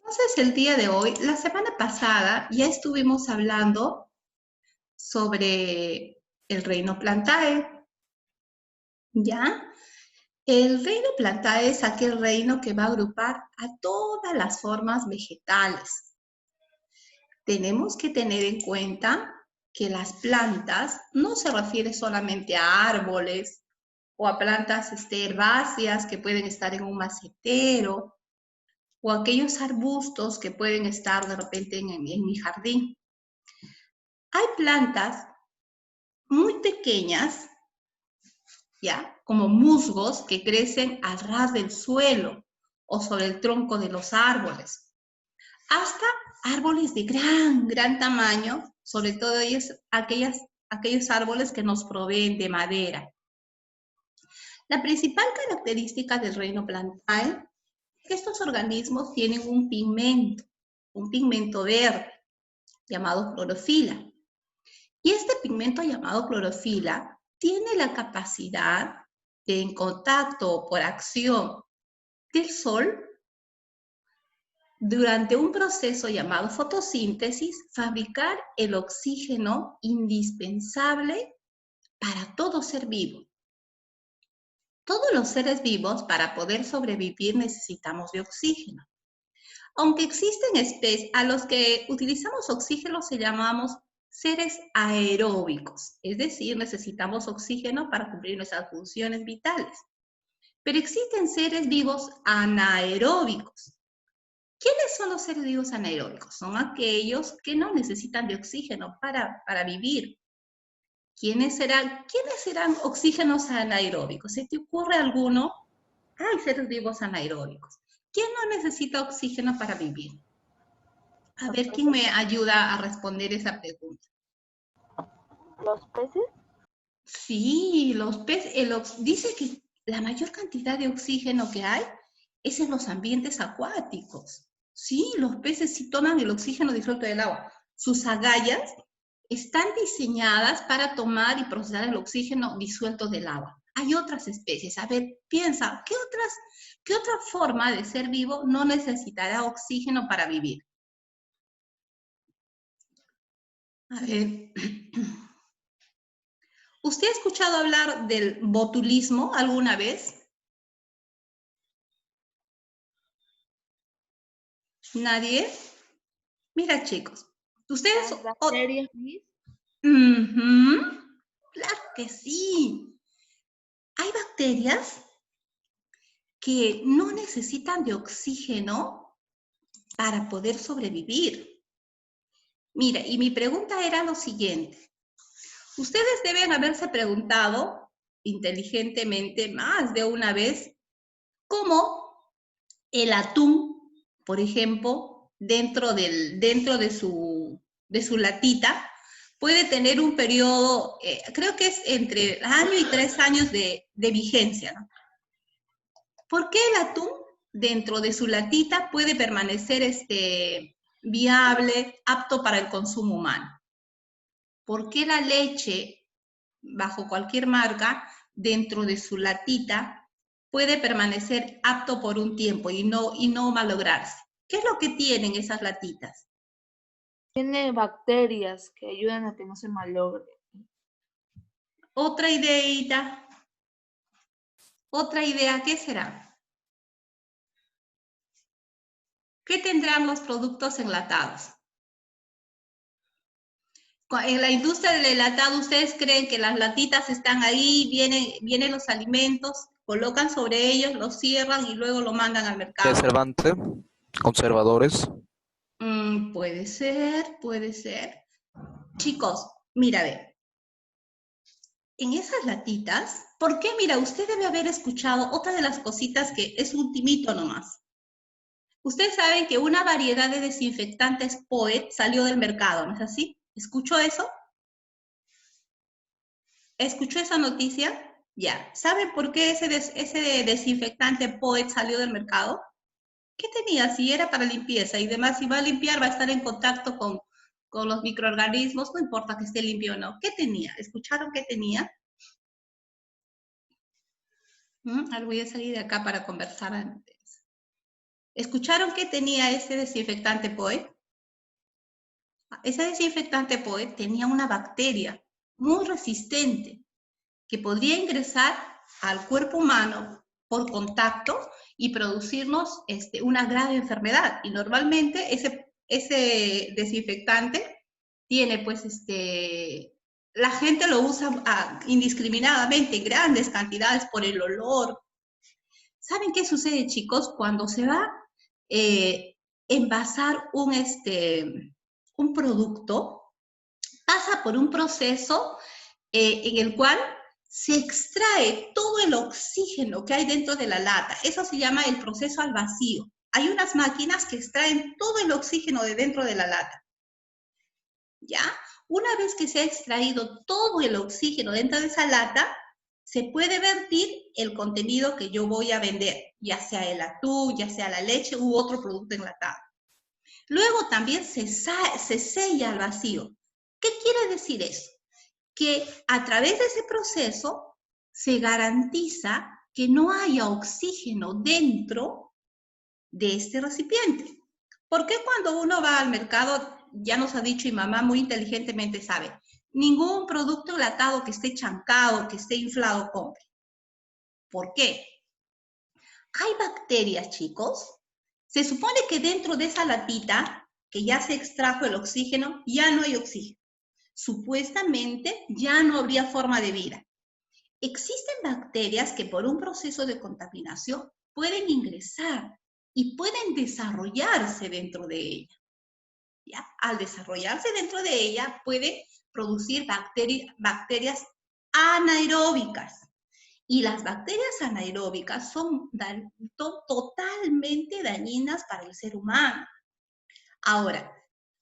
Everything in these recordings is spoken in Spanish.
Entonces, el día de hoy, la semana pasada, ya estuvimos hablando sobre el reino Plantae, ¿ya? El reino Plantae es aquel reino que va a agrupar a todas las formas vegetales. Tenemos que tener en cuenta que las plantas no se refiere solamente a árboles o a plantas herbáceas que pueden estar en un macetero o aquellos arbustos que pueden estar de repente en mi jardín. Hay plantas muy pequeñas, ¿ya? Como musgos que crecen al ras del suelo o sobre el tronco de los árboles, hasta árboles de gran tamaño, sobre todo aquellos árboles que nos proveen de madera. La principal característica del reino Plantae es que estos organismos tienen un pigmento verde llamado clorofila. Y este pigmento llamado clorofila tiene la capacidad de, en contacto o por acción del sol, durante un proceso llamado fotosíntesis, fabricar el oxígeno indispensable para todo ser vivo. Todos los seres vivos, para poder sobrevivir, necesitamos de oxígeno. Aunque existen especies a los que utilizamos oxígeno, se llamamos seres aeróbicos, es decir, necesitamos oxígeno para cumplir nuestras funciones vitales. Pero existen seres vivos anaeróbicos. ¿Quiénes son los seres vivos anaeróbicos? Son aquellos que no necesitan de oxígeno para vivir. ¿Quiénes serán oxígenos anaeróbicos? ¿Se te ocurre alguno? Hay seres vivos anaeróbicos. ¿Quién no necesita oxígeno para vivir? A ver, ¿quién me ayuda a responder esa pregunta? ¿Los peces? Sí, los peces, dice que la mayor cantidad de oxígeno que hay es en los ambientes acuáticos. Sí, los peces sí toman el oxígeno disuelto del agua. Sus agallas están diseñadas para tomar y procesar el oxígeno disuelto del agua. Hay otras especies. A ver, piensa, ¿qué otra forma de ser vivo no necesitará oxígeno para vivir? A ver. ¿Usted ha escuchado hablar del botulismo alguna vez? ¿Nadie? Mira, chicos, ustedes... ¿Las bacterias, Miss? Claro que sí. Hay bacterias que no necesitan de oxígeno para poder sobrevivir. Mira, y mi pregunta era lo siguiente. Ustedes deben haberse preguntado inteligentemente más de una vez cómo el atún, por ejemplo, dentro de su latita, puede tener un periodo, creo que es entre año y 3 años de vigencia, ¿no? ¿Por qué el atún dentro de su latita puede permanecer viable, apto para el consumo humano? ¿Por qué la leche, bajo cualquier marca, dentro de su latita, puede permanecer apto por un tiempo y no malograrse? ¿Qué es lo que tienen esas latitas? Tiene bacterias que ayudan a que no se malogre. Otra ideita, otra idea, ¿qué será? ¿Qué tendrán los productos enlatados? En la industria del enlatado, ¿ustedes creen que las latitas están ahí, vienen los alimentos, colocan sobre ellos, los cierran y luego lo mandan al mercado? Conservante, conservadores. Puede ser, puede ser. Chicos, mira, ve, en esas latitas, ¿por qué? Mira, usted debe haber escuchado otra de las cositas que es un timito nomás. Ustedes saben que una variedad de desinfectantes POET salió del mercado, ¿no es así? ¿Escuchó eso? ¿Escuchó esa noticia? Ya. ¿Saben por qué ese desinfectante POET salió del mercado? ¿Qué tenía? Si era para limpieza y demás, si va a limpiar, va a estar en contacto con los microorganismos, no importa que esté limpio o no. ¿Qué tenía? ¿Escucharon qué tenía? Ahora voy a salir de acá para conversar antes. ¿Escucharon qué tenía ese desinfectante POE? Ese desinfectante POE tenía una bacteria muy resistente que podría ingresar al cuerpo humano por contacto y producirnos una grave enfermedad. Y normalmente ese desinfectante tiene, pues, la gente lo usa indiscriminadamente, en grandes cantidades por el olor. ¿Saben qué sucede, chicos? Cuando se va a envasar un producto, pasa por un proceso en el cual se extrae todo el oxígeno que hay dentro de la lata. Eso se llama el proceso al vacío. Hay unas máquinas que extraen todo el oxígeno de dentro de la lata. ¿Ya? Una vez que se ha extraído todo el oxígeno dentro de esa lata, se puede vertir el contenido que yo voy a vender, ya sea el atún, ya sea la leche u otro producto enlatado. Luego también se sella al vacío. ¿Qué quiere decir eso? Que a través de ese proceso se garantiza que no haya oxígeno dentro de este recipiente. ¿Por qué cuando uno va al mercado, ya nos ha dicho y mamá muy inteligentemente sabe, ningún producto enlatado que esté chancado, que esté inflado, compre? ¿Por qué? Hay bacterias, chicos. Se supone que dentro de esa latita, que ya se extrajo el oxígeno, ya no hay oxígeno. Supuestamente ya no habría forma de vida. Existen bacterias que por un proceso de contaminación pueden ingresar y pueden desarrollarse dentro de ella. ¿Ya? Al desarrollarse dentro de ella puede producir bacterias anaeróbicas. Y las bacterias anaeróbicas son totalmente dañinas para el ser humano. Ahora,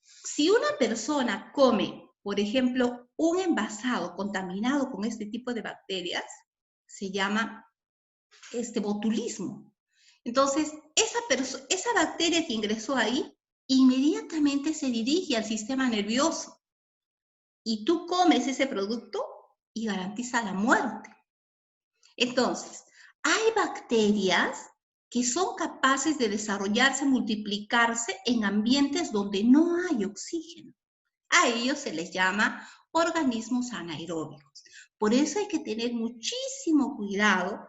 si una persona come, por ejemplo, un envasado contaminado con este tipo de bacterias, se llama botulismo. Entonces, esa bacteria que ingresó ahí, inmediatamente se dirige al sistema nervioso. Y tú comes ese producto y garantiza la muerte. Entonces, hay bacterias que son capaces de desarrollarse, multiplicarse en ambientes donde no hay oxígeno. A ellos se les llama organismos anaeróbicos. Por eso hay que tener muchísimo cuidado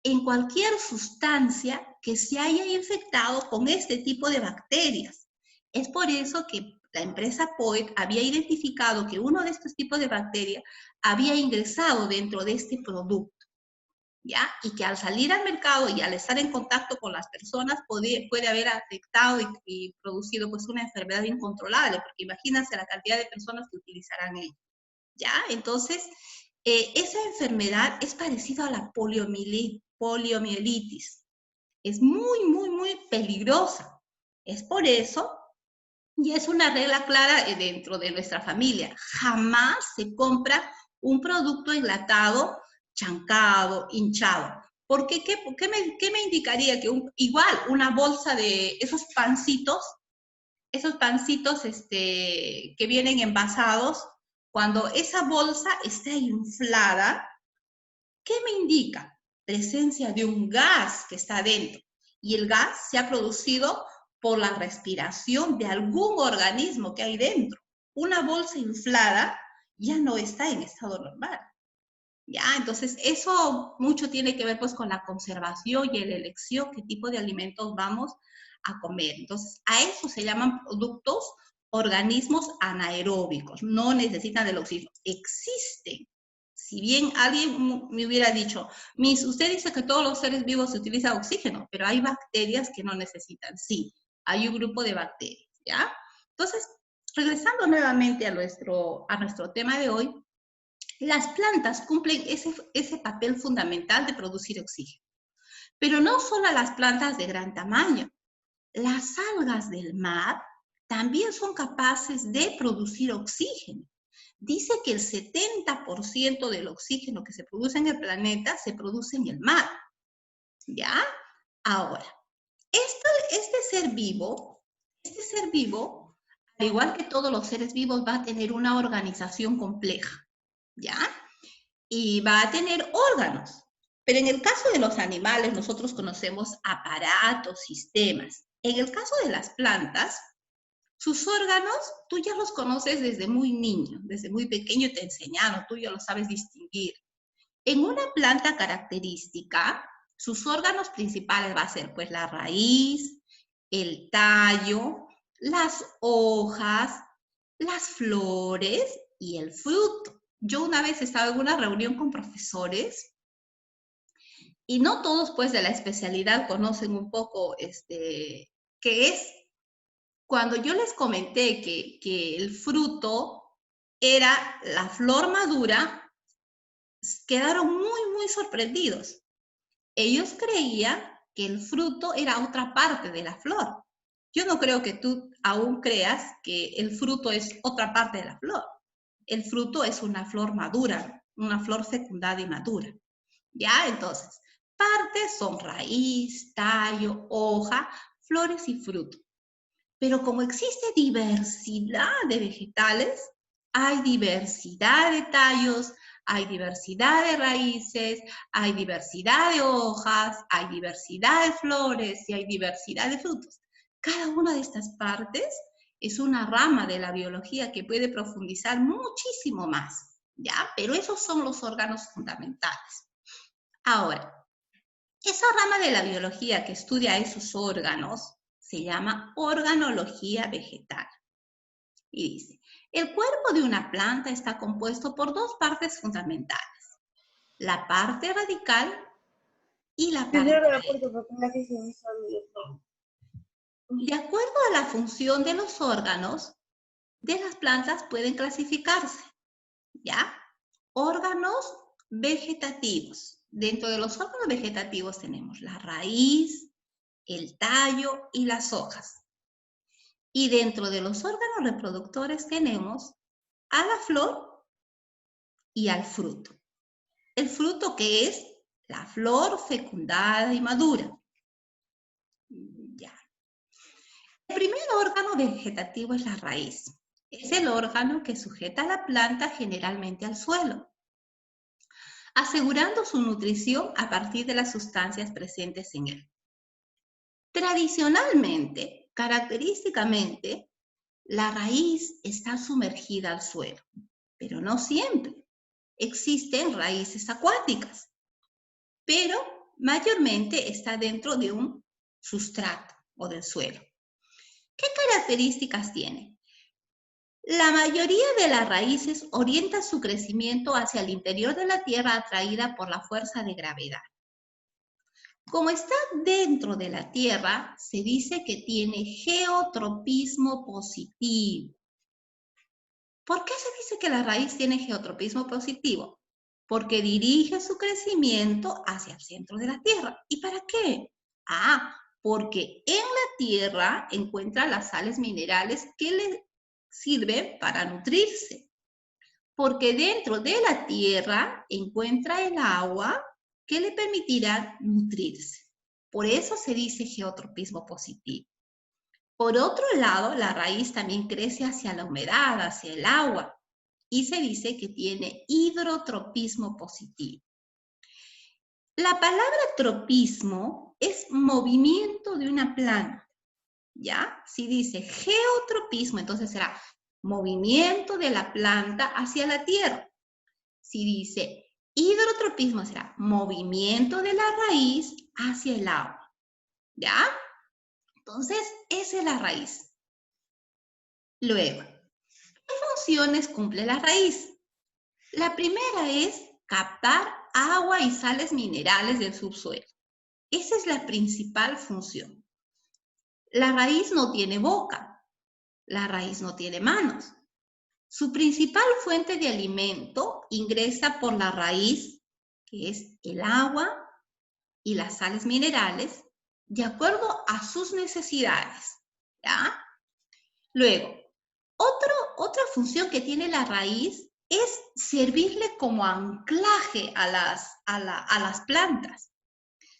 en cualquier sustancia que se haya infectado con este tipo de bacterias. Es por eso que la empresa POET había identificado que uno de estos tipos de bacterias había ingresado dentro de este producto. ¿Ya? Y que al salir al mercado y al estar en contacto con las personas puede haber afectado y producido pues una enfermedad incontrolable, porque imagínense la cantidad de personas que utilizarán ello. ¿Ya? Entonces, esa enfermedad es parecida a la poliomielitis. Es muy, muy, muy peligrosa. Es por eso, y es una regla clara dentro de nuestra familia, jamás se compra un producto enlatado chancado, hinchado. Porque, ¿qué me indicaría? Que igual una bolsa de esos pancitos que vienen envasados, cuando esa bolsa está inflada, ¿qué me indica? Presencia de un gas que está dentro. Y el gas se ha producido por la respiración de algún organismo que hay dentro. Una bolsa inflada ya no está en estado normal. ¿Ya? Entonces, eso mucho tiene que ver pues con la conservación y la elección, qué tipo de alimentos vamos a comer. Entonces, a eso se llaman productos, organismos anaeróbicos, no necesitan del oxígeno. Existen. Si bien alguien me hubiera dicho, Miss, usted dice que todos los seres vivos utilizan oxígeno, pero hay bacterias que no necesitan. Sí, hay un grupo de bacterias, ¿ya? Entonces, regresando nuevamente a nuestro tema de hoy, las plantas cumplen ese papel fundamental de producir oxígeno. Pero no solo las plantas de gran tamaño. Las algas del mar también son capaces de producir oxígeno. Dice que el 70% del oxígeno que se produce en el planeta se produce en el mar. ¿Ya? Ahora, este ser vivo, al igual que todos los seres vivos, va a tener una organización compleja. ¿Ya? Y va a tener órganos. Pero en el caso de los animales, nosotros conocemos aparatos, sistemas. En el caso de las plantas, sus órganos, tú ya los conoces desde muy niño, desde muy pequeño te enseñaron, tú ya lo sabes distinguir. En una planta característica, sus órganos principales va a ser pues la raíz, el tallo, las hojas, las flores y el fruto. Yo una vez estaba en una reunión con profesores y no todos pues de la especialidad conocen un poco qué es. Cuando yo les comenté que el fruto era la flor madura, quedaron muy sorprendidos. Ellos creían que el fruto era otra parte de la flor. Yo no creo que tú aún creas que el fruto es otra parte de la flor. El fruto es una flor madura, una flor fecundada y madura. ¿Ya? Entonces, partes son raíz, tallo, hoja, flores y fruto. Pero como existe diversidad de vegetales, hay diversidad de tallos, hay diversidad de raíces, hay diversidad de hojas, hay diversidad de flores y hay diversidad de frutos. Cada una de estas partes es una rama de la biología que puede profundizar muchísimo más, ¿ya? Pero esos son los órganos fundamentales. Ahora, esa rama de la biología que estudia esos órganos se llama organología vegetal. Y dice, el cuerpo de una planta está compuesto por dos partes fundamentales, la parte radical y la parte raíz. De acuerdo a la función de los órganos de las plantas pueden clasificarse, ¿ya? Órganos vegetativos. Dentro de los órganos vegetativos tenemos la raíz, el tallo y las hojas. Y dentro de los órganos reproductores tenemos a la flor y al fruto. El fruto que es la flor fecundada y madura. Ya. El primer órgano vegetativo es la raíz. Es el órgano que sujeta a la planta generalmente al suelo, asegurando su nutrición a partir de las sustancias presentes en él. Tradicionalmente, característicamente, la raíz está sumergida al suelo, pero no siempre. Existen raíces acuáticas, pero mayormente está dentro de un sustrato o del suelo. ¿Qué características tiene? La mayoría de las raíces orienta su crecimiento hacia el interior de la tierra atraída por la fuerza de gravedad. Como está dentro de la tierra, se dice que tiene geotropismo positivo. ¿Por qué se dice que la raíz tiene geotropismo positivo? Porque dirige su crecimiento hacia el centro de la tierra. ¿Y para qué? Porque en la tierra encuentra las sales minerales que le sirven para nutrirse. Porque dentro de la tierra encuentra el agua que le permitirá nutrirse. Por eso se dice geotropismo positivo. Por otro lado, la raíz también crece hacia la humedad, hacia el agua, y se dice que tiene hidrotropismo positivo. La palabra tropismo es movimiento de una planta, ¿ya? Si dice geotropismo, entonces será movimiento de la planta hacia la tierra. Si dice hidrotropismo, será movimiento de la raíz hacia el agua, ¿ya? Entonces, esa es la raíz. Luego, ¿qué funciones cumple la raíz? La primera es captar agua y sales minerales del subsuelo. Esa es la principal función. La raíz no tiene boca, la raíz no tiene manos. Su principal fuente de alimento ingresa por la raíz, que es el agua y las sales minerales, de acuerdo a sus necesidades, ¿ya? Luego, otra función que tiene la raíz es servirle como anclaje a las plantas.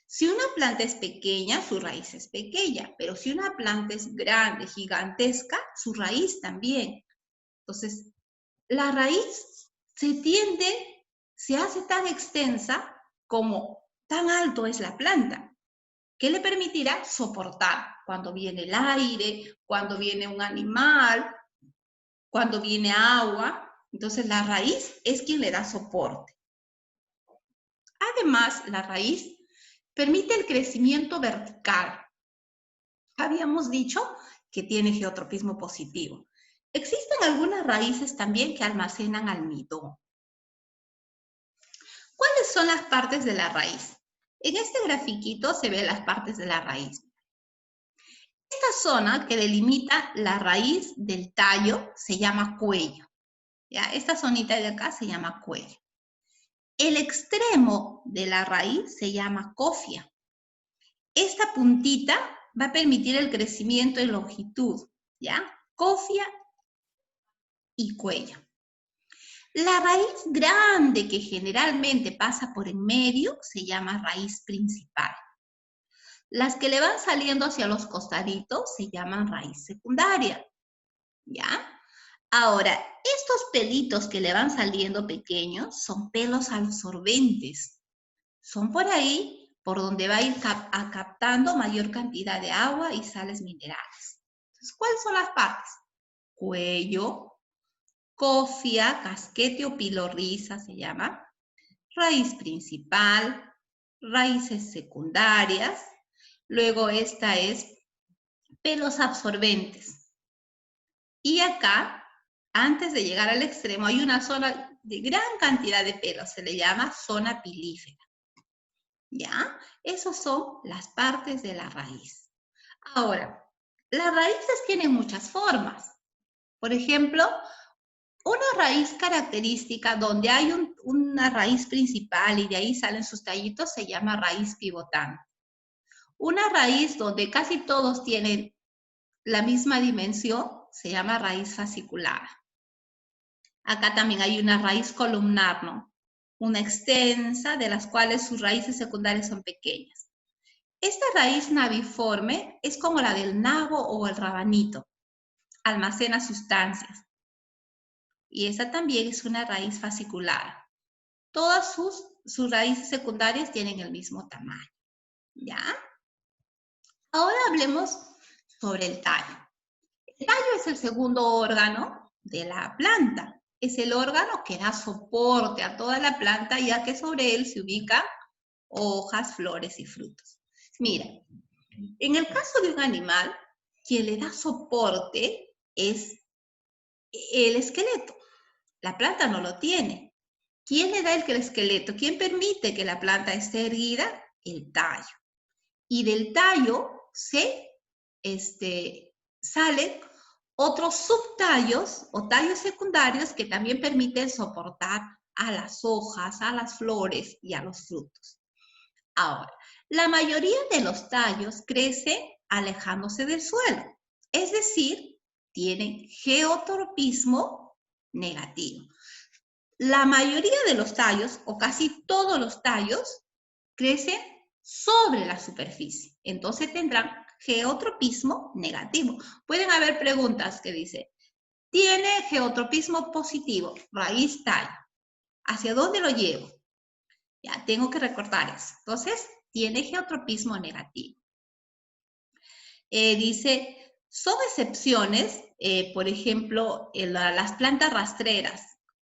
Si una planta es pequeña, su raíz es pequeña, pero si una planta es grande, gigantesca, su raíz también. Entonces, la raíz se hace tan extensa como tan alto es la planta. que le permitirá soportar cuando viene el aire, cuando viene un animal, cuando viene agua. Entonces la raíz es quien le da soporte. Además, la raíz permite el crecimiento vertical. Habíamos dicho que tiene geotropismo positivo. Existen algunas raíces también que almacenan almidón. ¿Cuáles son las partes de la raíz? En este grafiquito se ven las partes de la raíz. Esta zona que delimita la raíz del tallo se llama cuello. ¿Ya? Esta zonita de acá se llama cuello. El extremo de la raíz se llama cofia. Esta puntita va a permitir el crecimiento en longitud, ¿ya? Cofia y cuello. La raíz grande que generalmente pasa por en medio se llama raíz principal. Las que le van saliendo hacia los costaditos se llaman raíz secundaria, ¿ya? Ahora, estos pelitos que le van saliendo pequeños son pelos absorbentes. Son por ahí por donde va a ir captando mayor cantidad de agua y sales minerales. Entonces, ¿cuáles son las partes? Cuello, cofia, casquete o pilorriza se llama, raíz principal, raíces secundarias, luego esta es pelos absorbentes. Y acá, antes de llegar al extremo, hay una zona de gran cantidad de pelos, se le llama zona pilífera. ¿Ya? Esas son las partes de la raíz. Ahora, las raíces tienen muchas formas. Por ejemplo, una raíz característica donde hay una raíz principal y de ahí salen sus tallitos se llama raíz pivotante. Una raíz donde casi todos tienen la misma dimensión se llama raíz fasciculada. Acá también hay una raíz columnar, ¿no? Una extensa, de las cuales sus raíces secundarias son pequeñas. Esta raíz naviforme es como la del nabo o el rabanito. Almacena sustancias. Y esa también es una raíz fasciculada. Todas sus raíces secundarias tienen el mismo tamaño. ¿Ya? Ahora hablemos sobre el tallo. El tallo es el segundo órgano de la planta. Es el órgano que da soporte a toda la planta, ya que sobre él se ubican hojas, flores y frutos. Mira, en el caso de un animal, quien le da soporte es el esqueleto. La planta no lo tiene. ¿Quién le da el esqueleto? ¿Quién permite que la planta esté erguida? El tallo. Y del tallo salen otros subtallos o tallos secundarios que también permiten soportar a las hojas, a las flores y a los frutos. Ahora, la mayoría de los tallos crecen alejándose del suelo, es decir, tienen geotropismo negativo. La mayoría de los tallos, o casi todos los tallos, crecen sobre la superficie. Entonces tendrán geotropismo negativo. Pueden haber preguntas que dicen, ¿tiene geotropismo positivo? Raíz tallo. ¿Hacia dónde lo llevo? Ya tengo que recortar eso. Entonces, tiene geotropismo negativo. Dice, son excepciones, por ejemplo, las plantas rastreras,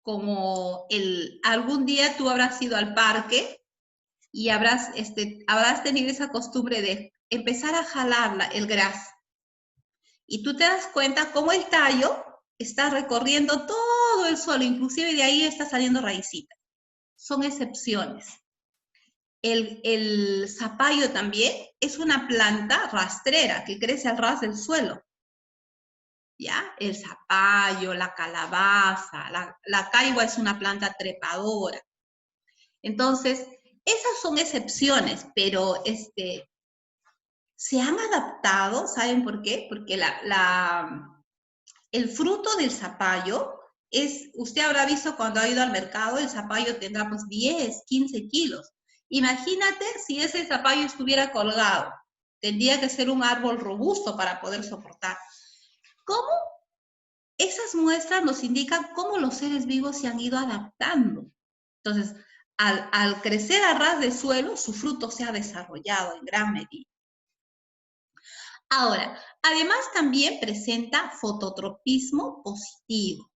como algún día tú habrás ido al parque y habrás tenido esa costumbre de empezar a jalar el gras. Y tú te das cuenta cómo el tallo está recorriendo todo el suelo, inclusive de ahí está saliendo raicita. Son excepciones. El zapallo también es una planta rastrera que crece al ras del suelo. ¿Ya? El zapallo, la calabaza, la caigua es una planta trepadora. Entonces, esas son excepciones, pero se han adaptado, ¿saben por qué? Porque el fruto del zapallo usted habrá visto cuando ha ido al mercado, el zapallo tendrá pues 10, 15 kilos. Imagínate si ese zapallo estuviera colgado. Tendría que ser un árbol robusto para poder soportar. ¿Cómo? Esas muestras nos indican cómo los seres vivos se han ido adaptando. Entonces, al crecer a ras de suelo, su fruto se ha desarrollado en gran medida. Ahora, además también presenta fototropismo positivo.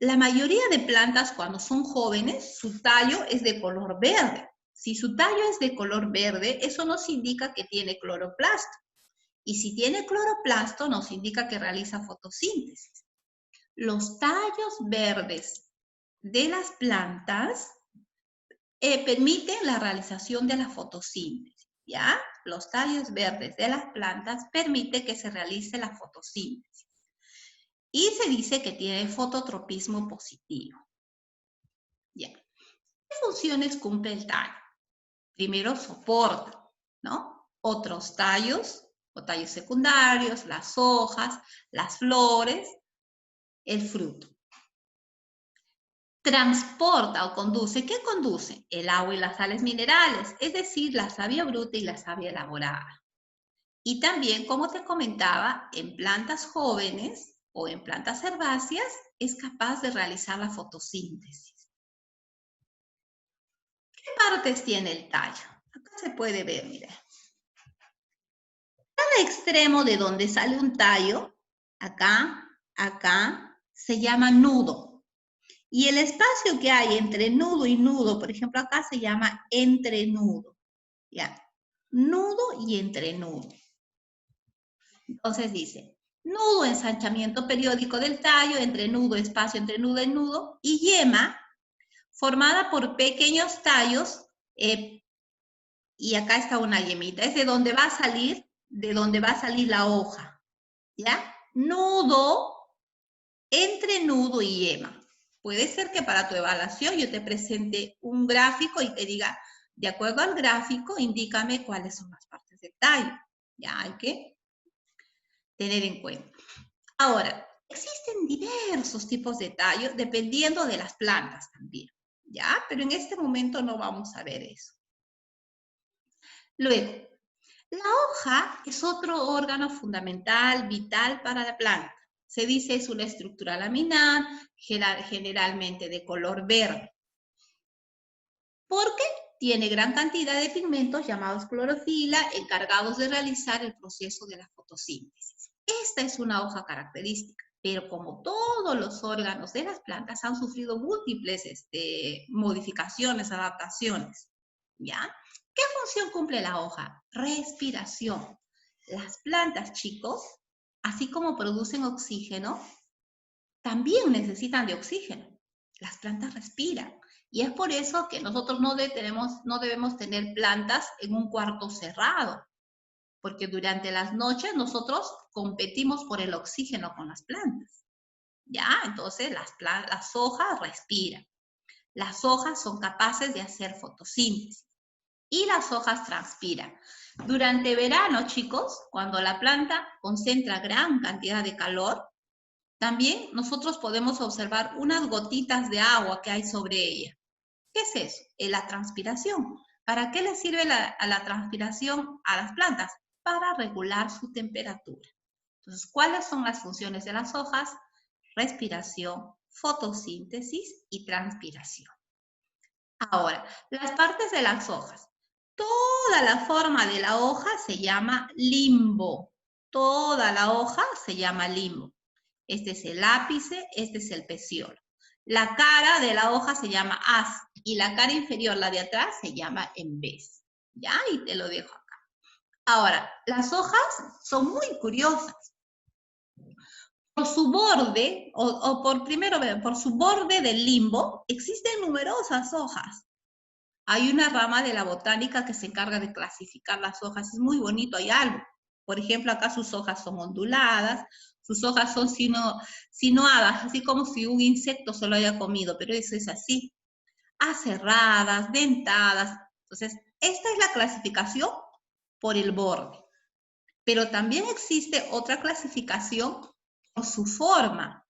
La mayoría de plantas cuando son jóvenes, su tallo es de color verde. Si su tallo es de color verde, eso nos indica que tiene cloroplasto. Y si tiene cloroplasto, nos indica que realiza fotosíntesis. Los tallos verdes de las plantas permiten la realización de la fotosíntesis, ¿ya? Los tallos verdes de las plantas permiten que se realice la fotosíntesis. Y se dice que tiene fototropismo positivo. Ya. ¿Qué funciones cumple el tallo? Primero, soporta, ¿no? Otros tallos o tallos secundarios, las hojas, las flores, el fruto. Transporta o conduce. ¿Qué conduce? El agua y las sales minerales, es decir, la savia bruta y la savia elaborada. Y también, como te comentaba, en plantas jóvenes o en plantas herbáceas es capaz de realizar la fotosíntesis. ¿Qué partes tiene el tallo? Acá se puede ver, mira. Cada extremo de donde sale un tallo, acá, se llama nudo. Y el espacio que hay entre nudo y nudo, por ejemplo, acá se llama entrenudo. ¿Ya? Nudo y entrenudo. Entonces dice, nudo, ensanchamiento periódico del tallo, entrenudo, espacio entre nudo y nudo, y yema, formada por pequeños tallos, y acá está una yemita, es de donde va a salir la hoja, ¿ya? Nudo, entrenudo y yema. Puede ser que para tu evaluación yo te presente un gráfico y te diga, de acuerdo al gráfico, indícame cuáles son las partes del tallo. Ya hay que tener en cuenta. Ahora, existen diversos tipos de tallo dependiendo de las plantas también, ¿ya? Pero en este momento no vamos a ver eso. Luego, la hoja es otro órgano fundamental, vital para la planta. Se dice es una estructura laminar, generalmente de color verde. Porque tiene gran cantidad de pigmentos llamados clorofila, encargados de realizar el proceso de la fotosíntesis. Esta es una hoja característica, pero como todos los órganos de las plantas han sufrido múltiples modificaciones, adaptaciones, ¿ya? ¿Qué función cumple la hoja? Respiración. Las plantas, chicos, así como producen oxígeno, también necesitan de oxígeno. Las plantas respiran. Y es por eso que nosotros no debemos tener plantas en un cuarto cerrado, porque durante las noches nosotros competimos por el oxígeno con las plantas. ¿Ya? Entonces las hojas respiran. Las hojas son capaces de hacer fotosíntesis y las hojas transpiran. Durante verano, chicos, cuando la planta concentra gran cantidad de calor, también nosotros podemos observar unas gotitas de agua que hay sobre ella. ¿Qué es eso? Es la transpiración. ¿Para qué le sirve la transpiración a las plantas? Para regular su temperatura. Entonces, ¿cuáles son las funciones de las hojas? Respiración, fotosíntesis y transpiración. Ahora, las partes de las hojas. Toda la forma de la hoja se llama limbo. Toda la hoja se llama limbo. Este es el ápice, este es el peciolo. La cara de la hoja se llama haz y la cara inferior, la de atrás, se llama en-vez. ¿Ya? Y te lo dejo acá. Ahora, las hojas son muy curiosas. Por su borde, por su borde del limbo, existen numerosas hojas. Hay una rama de la botánica que se encarga de clasificar las hojas. Es muy bonito, hay algo. Por ejemplo, acá sus hojas son onduladas, sus hojas son sinuadas, así como si un insecto se lo haya comido, pero eso es así. Aserradas, dentadas. Entonces, esta es la clasificación por el borde. Pero también existe otra clasificación por su forma.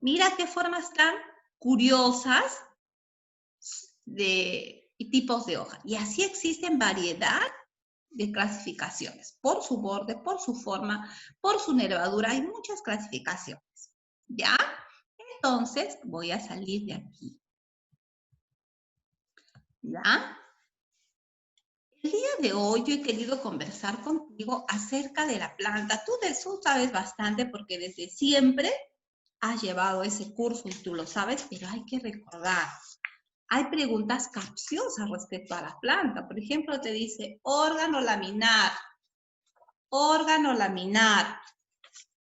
Mira qué formas tan curiosas de tipos de hoja. Y así existen variedad de clasificaciones. Por su borde, por su forma, por su nervadura. Hay muchas clasificaciones. ¿Ya? Entonces, voy a salir de aquí. ¿Ya? El día de hoy yo he querido conversar contigo acerca de la planta. Tú de eso sabes bastante porque desde siempre has llevado ese curso y tú lo sabes, pero hay que recordar. Hay preguntas capciosas respecto a la planta. Por ejemplo, te dice órgano laminar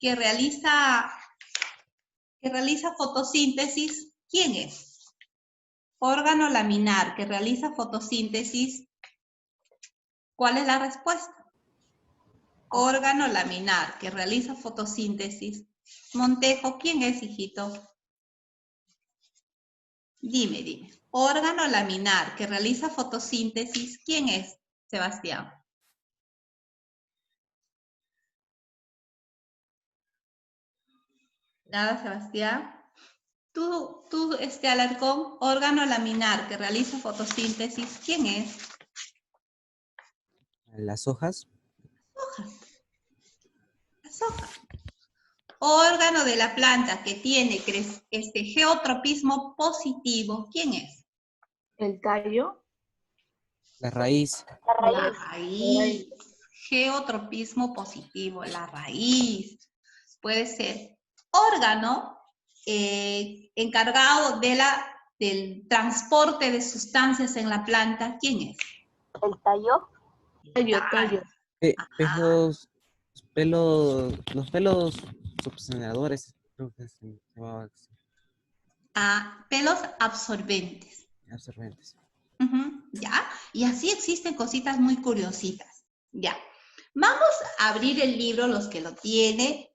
que realiza fotosíntesis. ¿Quién es? Órgano laminar que realiza fotosíntesis. ¿Cuál es la respuesta? Órgano laminar que realiza fotosíntesis. Montejo, ¿quién es, hijito? Dime. Órgano laminar que realiza fotosíntesis. ¿Quién es, Sebastián? Nada, Sebastián. Tú, Alarcón, órgano laminar que realiza fotosíntesis. ¿Quién es? Las hojas. Las hojas. Órgano de la planta que tiene geotropismo positivo. ¿Quién es? El tallo. La raíz. La raíz. Geotropismo positivo, la raíz. Puede ser órgano encargado del transporte de sustancias en la planta. ¿Quién es? ¿El tallo? Tallo. Los pelos succionadores, creo que se llamaba así, Pelos absorbentes. absorbentes. ¿Ya? Y así existen cositas muy curiositas. ¿Ya? Vamos a abrir el libro, los que lo tienen,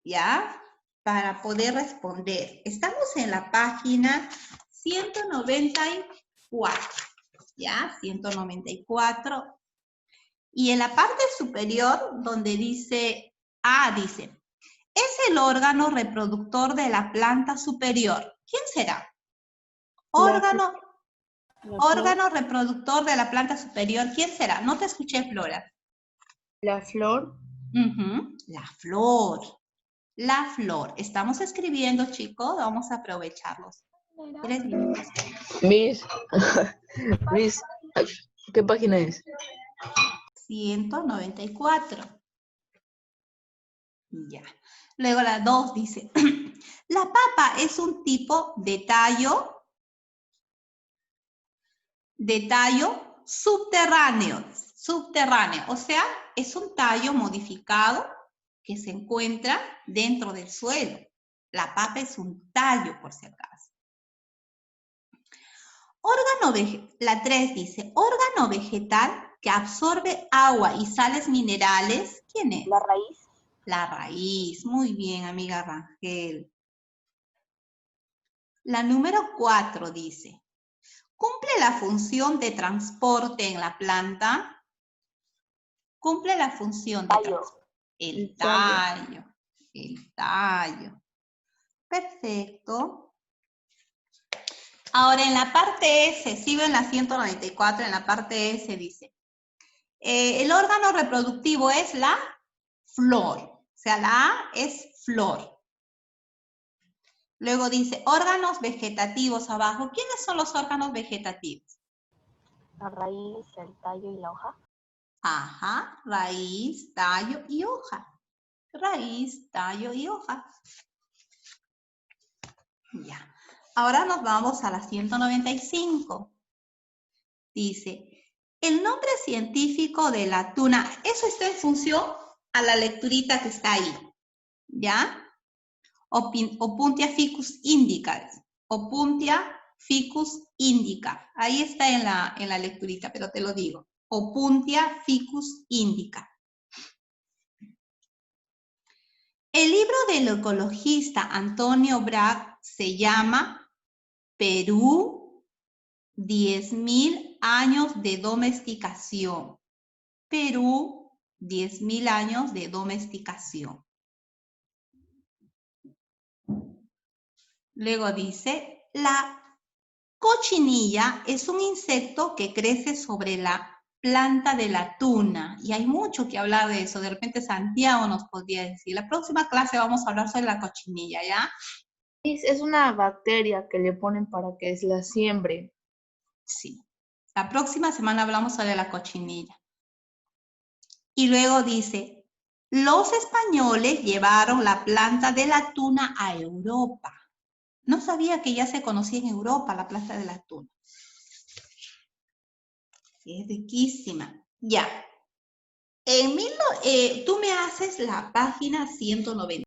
¿ya? Para poder responder. Estamos en la página 194, ¿ya? 194. Y en la parte superior, donde dice, dice, es el órgano reproductor de la planta superior. ¿Quién será? Órgano reproductor de la planta superior. ¿Quién será? No te escuché, Flora. La flor. La flor. La flor. Estamos escribiendo, chicos. Vamos a aprovecharlos. 3 minutos. Miss, ¿qué página es? 194. Ya. Luego la 2 dice, la papa es un tipo de tallo subterráneo, o sea, es un tallo modificado que se encuentra dentro del suelo. La papa es un tallo, por si acaso. La 3 dice, órgano vegetal que absorbe agua y sales minerales. ¿Quién es? La raíz. La raíz. Muy bien, amiga Rangel. La número 4 dice, ¿cumple la función de transporte en la planta? Cumple la función de transporte. El tallo. Perfecto. Ahora en la parte S, si ven la 194, en la parte S dice, el órgano reproductivo es la flor. O sea, la A es flor. Luego dice, órganos vegetativos abajo. ¿Quiénes son los órganos vegetativos? La raíz, el tallo y la hoja. Ajá, raíz, tallo y hoja. Raíz, tallo y hoja. Ya. Ahora nos vamos a la 195. Dice, el nombre científico de la tuna, eso está en función a la lecturita que está ahí, ¿ya? Opuntia ficus indica. Opuntia ficus indica. Ahí está en la lecturita, pero te lo digo. Opuntia ficus indica. El libro del ecologista Antonio Bragg se llama Perú, 10.000 años de domesticación. Perú, 10.000 años de domesticación. Luego dice, la cochinilla es un insecto que crece sobre la planta de la tuna. Y hay mucho que hablar de eso. De repente Santiago nos podría decir. La próxima clase vamos a hablar sobre la cochinilla, ¿ya? Es una bacteria que le ponen para que la siembre. Sí. La próxima semana hablamos sobre la cochinilla. Y luego dice, los españoles llevaron la planta de la tuna a Europa. No sabía que ya se conocía en Europa la planta de la tuna. Es riquísima. Ya. Tú me haces la página 190.